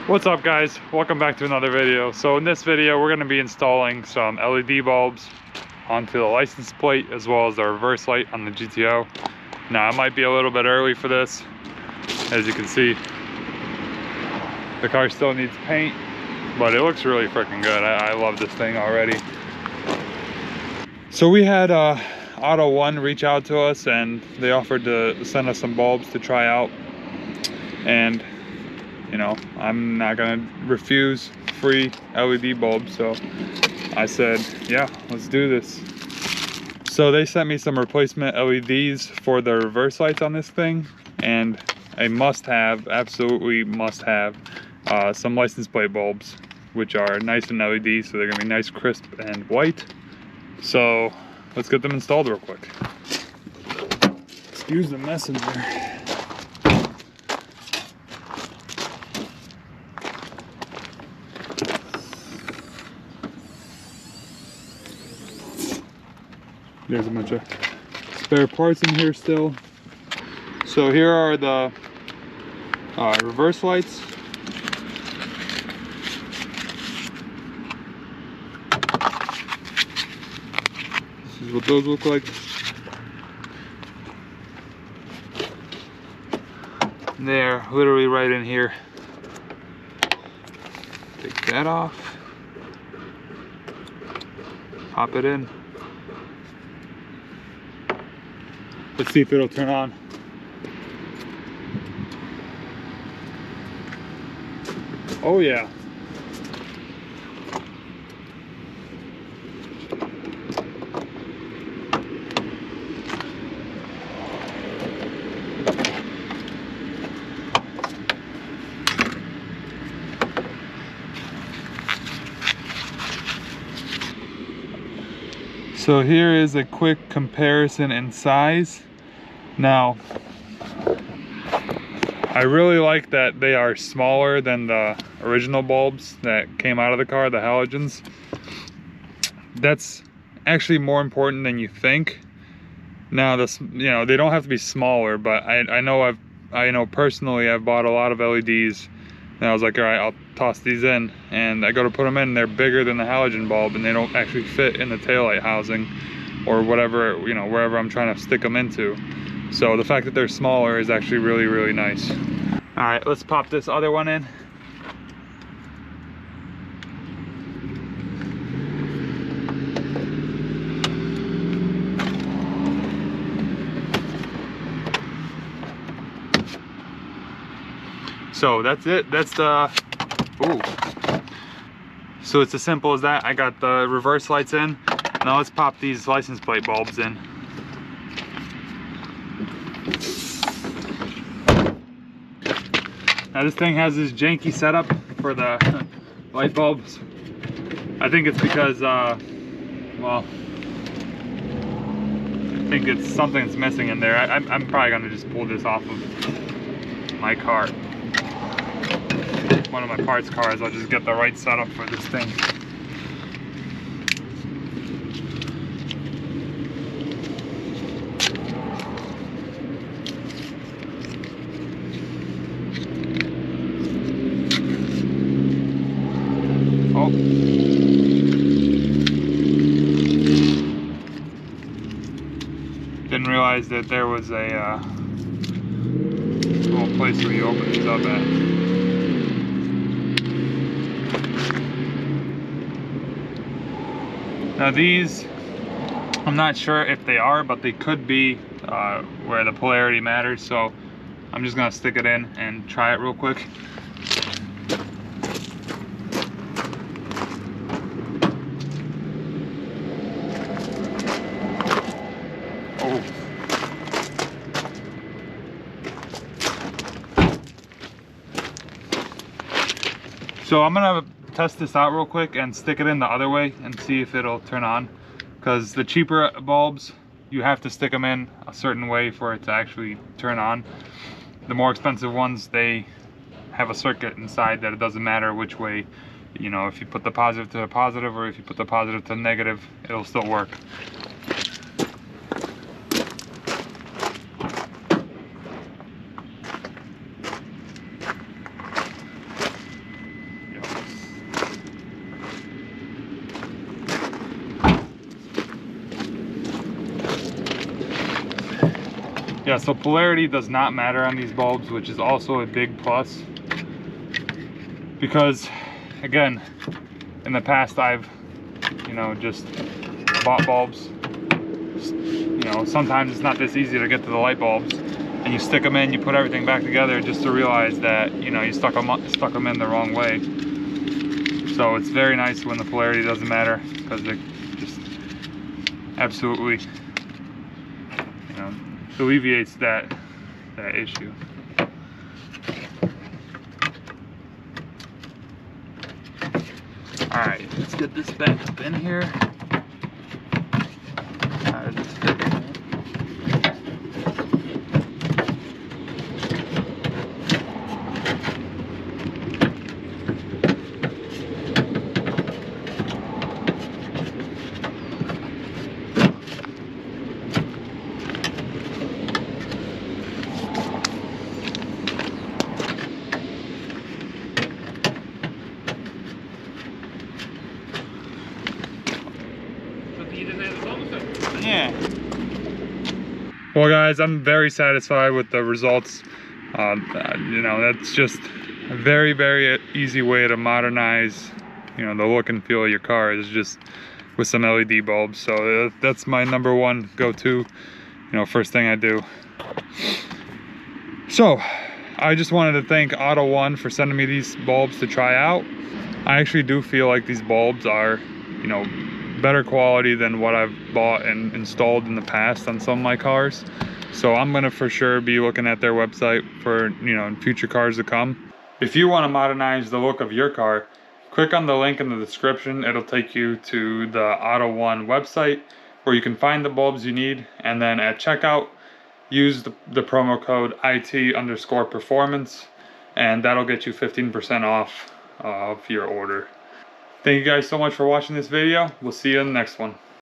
What's up guys, welcome back to another video. So in this video we're going to be installing some LED bulbs onto the license plate as well as the reverse light on the GTO. Now it might be a little bit early for this. As you can see, the car still needs paint, but it looks really freaking good. I love this thing already. So we had Autoone reach out to us and they offered to send us some bulbs to try out, and you know, I'm not gonna refuse free LED bulbs, so I said, yeah, let's do this. So they sent me some replacement LEDs for the reverse lights on this thing, and a must-have, absolutely must-have, some license plate bulbs, which are nice and LED, so they're gonna be nice, crisp, and white. So let's get them installed real quick. Excuse the messenger. There's a bunch of spare parts in here still. So here are the reverse lights. This is what those look like. They're literally right in here. Take that off. Pop it in. Let's see if it'll turn on. Oh yeah. So here is a quick comparison in size. Now, I really like that they are smaller than the original bulbs that came out of the car, the halogens. That's actually more important than you think. Now, this, you know, they don't have to be smaller, but I know personally I've bought a lot of LEDs, and I was like, all right, I'll toss these in, and I go to put them in, and they're bigger than the halogen bulb, and they don't actually fit in the taillight housing or whatever, you know, wherever I'm trying to stick them into. So the fact that they're smaller is actually really, really nice. All right, let's pop this other one in. So that's it, that's the, ooh. So it's as simple as that. I got the reverse lights in. Now let's pop these license plate bulbs in. Now this thing has this janky setup for the light bulbs. I think it's because, well, I think it's something's missing in there. I'm probably gonna just pull this off of my car. One of my parts cars, I'll just get the right setup for this thing. Oh. Didn't realize that there was a little place where you open these up at. Now these, I'm not sure if they are, but they could be where the polarity matters, so I'm just gonna stick it in and try it real quick. Oh. So I'm gonna test this out real quick and stick it in the other way and see if it'll turn on, because the cheaper bulbs, you have to stick them in a certain way for it to actually turn on. The more expensive ones, they have a circuit inside that it doesn't matter which way, you know, if you put the positive to the positive or if you put the positive to the negative, it'll still work. Yeah, so polarity does not matter on these bulbs, which is also a big plus. Because, again, in the past I've, you know, just bought bulbs. You know, sometimes it's not this easy to get to the light bulbs. And you stick them in, you put everything back together just to realize that, you know, you stuck them in the wrong way. So it's very nice when the polarity doesn't matter, because it just absolutely, you know, alleviates that issue. All right, let's get this back up in here. How does this fit in? Yeah. Well guys, I'm very satisfied with the results. You know, that's just a very, very easy way to modernize, you know, the look and feel of your car is just with some LED bulbs. So that's my number one go-to, you know, first thing I do. So I just wanted to thank Autoone for sending me these bulbs to try out. I actually do feel like these bulbs are, you know, better quality than what I've bought and installed in the past on some of my cars. So I'm gonna for sure be looking at their website for, you know, future cars to come. If you want to modernize the look of your car, click on the link in the description. It'll take you to the Autoone website where you can find the bulbs you need, and then at checkout use the promo code IT_performance, and that'll get you 15% off of your order. Thank you guys so much for watching this video. We'll see you in the next one.